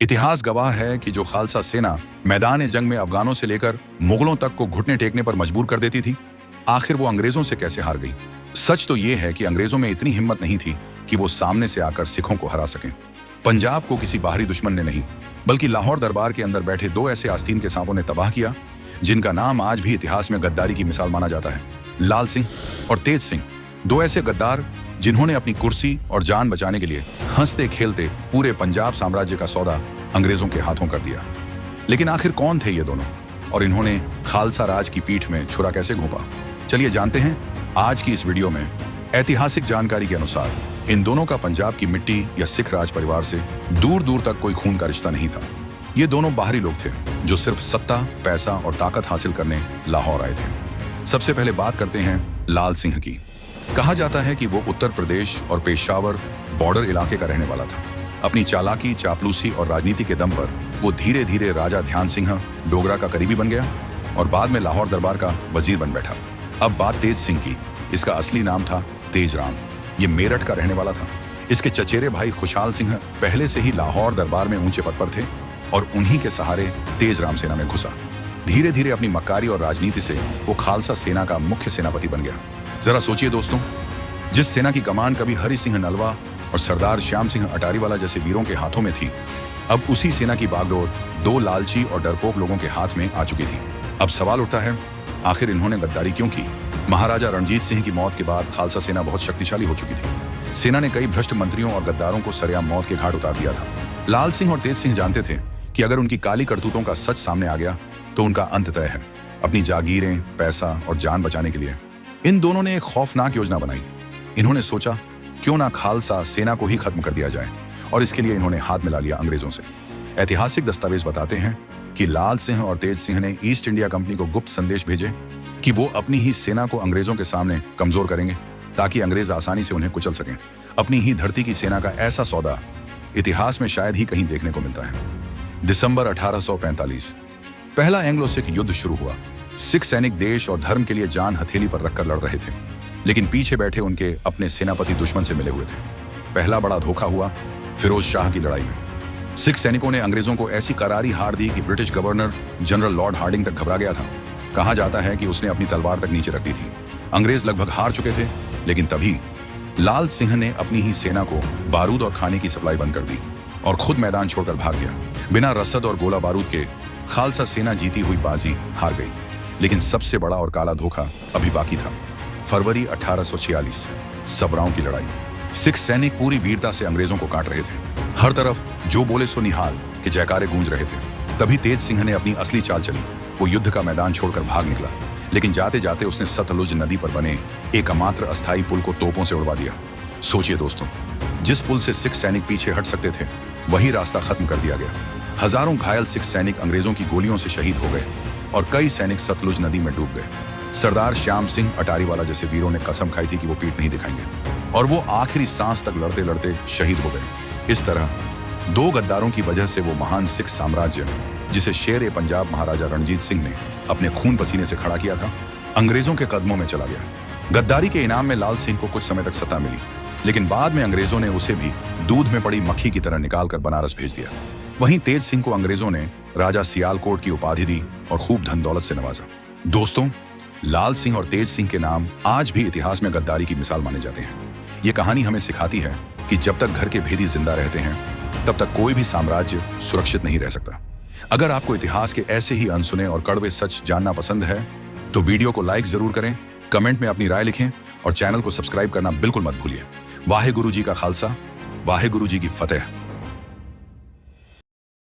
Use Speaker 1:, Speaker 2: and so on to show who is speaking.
Speaker 1: इतिहास गवाह है कि जो खालसा सेना मैदान जंग में अफगानों से लेकर मुगलों तक को घुटने टेकने पर मजबूर कर देती थी, आखिर वो अंग्रेजों से कैसे हार गई। सच तो ये है कि अंग्रेजों में इतनी हिम्मत नहीं थी कि वो सामने से आकर सिखों को हरा सकें। पंजाब को किसी बाहरी दुश्मन ने नहीं, बल्कि लाहौर दरबार के अंदर बैठे दो ऐसे आस्तीन के सांपों ने तबाह किया, जिनका नाम आज भी इतिहास में गद्दारी की मिसाल माना जाता है। लाल सिंह और तेज सिंह, दो ऐसे गद्दार जिन्होंने अपनी कुर्सी और जान बचाने के लिए हंसते खेलते पूरे पंजाब साम्राज्य का सौदा अंग्रेजों के हाथों कर दिया। लेकिन आखिर कौन थे ये दोनों, और इन्होंने खालसा राज की पीठ में छुरा कैसे घोंपा? चलिए जानते हैं आज की इस वीडियो में। ऐतिहासिक जानकारी के अनुसार इन दोनों का पंजाब की मिट्टी या सिख राज परिवार से दूर दूर तक कोई खून का रिश्ता नहीं था। ये दोनों बाहरी लोग थे जो सिर्फ सत्ता, पैसा और ताकत हासिल करने लाहौर आए थे। सबसे पहले बात करते हैं लाल सिंह की। कहा जाता है कि वो उत्तर प्रदेश और पेशावर बॉर्डर इलाके का रहने वाला था। अपनी चालाकी, चापलूसी और राजनीति के दम पर वो धीरे धीरे राजा ध्यान सिंह डोगरा का करीबी बन गया और बाद में लाहौर दरबार का वजीर बन बैठा। अब बात तेज सिंह की। इसका असली नाम था तेज राम। ये मेरठ का रहने वाला था। इसके चचेरे भाई खुशहाल सिंह पहले से ही लाहौर दरबार में ऊंचे पद पर थे और उन्हीं के सहारे तेज राम सेना में घुसा। धीरे धीरे अपनी मक्कारी और राजनीति से वो खालसा सेना का मुख्य सेनापति बन गया। जरा सोचिए दोस्तों, जिस सेना की कमान कभी हरि सिंह नलवा और सरदार श्याम सिंह अटारीवाला जैसे वीरों के हाथों में थी, अब उसी सेना की बागडोर दो लालची और डरपोक लोगों के हाथ में आ चुकी थी। अब सवाल उठता है, आखिर इन्होंने गद्दारी क्यों की? महाराजा रणजीत सिंह की मौत के बाद खालसा सेना बहुत शक्तिशाली हो चुकी थी। सेना ने कई भ्रष्ट मंत्रियों और गद्दारों को सरेआम मौत के घाट उतार दिया था। लाल सिंह और तेज सिंह जानते थे कि अगर उनकी काली करतूतों का सच सामने आ गया तो उनका अंत तय है। अपनी जागीरें, पैसा और जान बचाने के लिए इन दोनों ने एक खौफनाक योजना बनाई। इन्होंने सोचा, क्यों ना खालसा सेना को ही खत्म कर दिया जाए, और इसके लिए इन्होंने हाथ मिला लिया अंग्रेजों से। ऐतिहासिक दस्तावेज बताते हैं कि लाल सिंह और तेज सिंह ने ईस्ट इंडिया कंपनी को गुप्त संदेश भेजे कि वो अपनी ही सेना को अंग्रेजों के सामने कमजोर करेंगे ताकि अंग्रेज आसानी से उन्हें कुचल सकें। अपनी ही धरती की सेना का ऐसा सौदा इतिहास में शायद ही कहीं देखने को मिलता है। दिसंबर 1845 पहला एंग्लो सिख युद्ध शुरू हुआ। सिख सैनिक देश और धर्म के लिए जान हथेली पर रखकर लड़ रहे थे, लेकिन पीछे बैठे उनके अपने सेनापति दुश्मन से मिले हुए थे। पहला बड़ा धोखा हुआ फिरोज शाह की लड़ाई में। सिख सैनिकों ने अंग्रेजों को ऐसी करारी हार दी कि British governor general Lord Hardinge तक घबरा गया था। कहा जाता है कि उसने अपनी तलवार तक नीचे रख दी थी। अंग्रेज लगभग हार चुके थे, लेकिन तभी लाल सिंह ने अपनी ही सेना को बारूद और खाने की सप्लाई बंद कर दी और खुद मैदान छोड़कर भाग गया। बिना रसद और गोला बारूद के खालसा सेना जीती हुई बाजी हार गई। लेकिन सबसे बड़ा और काला धोखा अभी बाकी था। फरवरी 1846 सबराओं की लड़ाई। सिख सैनिक पूरी वीरता से अंग्रेजों को काट रहे थे। हर तरफ जो बोले सो निहाल के जयकारे गूंज रहे थे। तभी तेज सिंह ने अपनी असली चाल चली। वो युद्ध का मैदान छोड़कर भाग निकला, लेकिन जाते जाते उसने सतलुज नदी पर बने एकमात्र अस्थायी पुल को तोपों से उड़वा दिया। सोचिए दोस्तों, जिस पुल से सिख सैनिक पीछे हट सकते थे, वही रास्ता खत्म कर दिया गया। हजारों घायल सिख सैनिक अंग्रेजों की गोलियों से शहीद हो गए और कई सैनिक सतलुज नदी में डूब गए। सरदार श्याम सिंह अटारीवाला जैसे वीरों ने कसम खाई थी कि वो पीठ नहीं दिखाएंगे, और वो आखिरी सांस तक लड़ते लड़ते शहीद हो गए। इस तरह दो गद्दारों की वजह से वो महान सिख साम्राज्य, जिसे शेर पंजाब महाराजा रणजीत सिंह ने अपने खून पसीने से खड़ा किया था, अंग्रेजों के कदमों में चला गया। गद्दारी के इनाम में लाल सिंह को कुछ समय तक सत्ता मिली, लेकिन बाद में अंग्रेजों ने उसे भी दूध में पड़ी मक्खी की तरह निकालकर बनारस भेज दिया। वहीं तेज सिंह को अंग्रेजों ने राजा सियालकोट की उपाधि दी और खूब धन दौलत से नवाजा। दोस्तों, लाल सिंह और तेज सिंह के नाम आज भी इतिहास में गद्दारी की मिसाल माने जाते हैं। ये कहानी हमें सिखाती है कि जब तक घर के भेदी जिंदा रहते हैं, तब तक कोई भी साम्राज्य सुरक्षित नहीं रह सकता। अगर आपको इतिहास के ऐसे ही अनसुने और कड़वे सच जानना पसंद है, तो वीडियो को लाइक जरूर करें, कमेंट में अपनी राय लिखें और चैनल को सब्सक्राइब करना बिल्कुल मत भूलिए। वाहे गुरु जी का खालसा, वाहे गुरु जी की फतेह।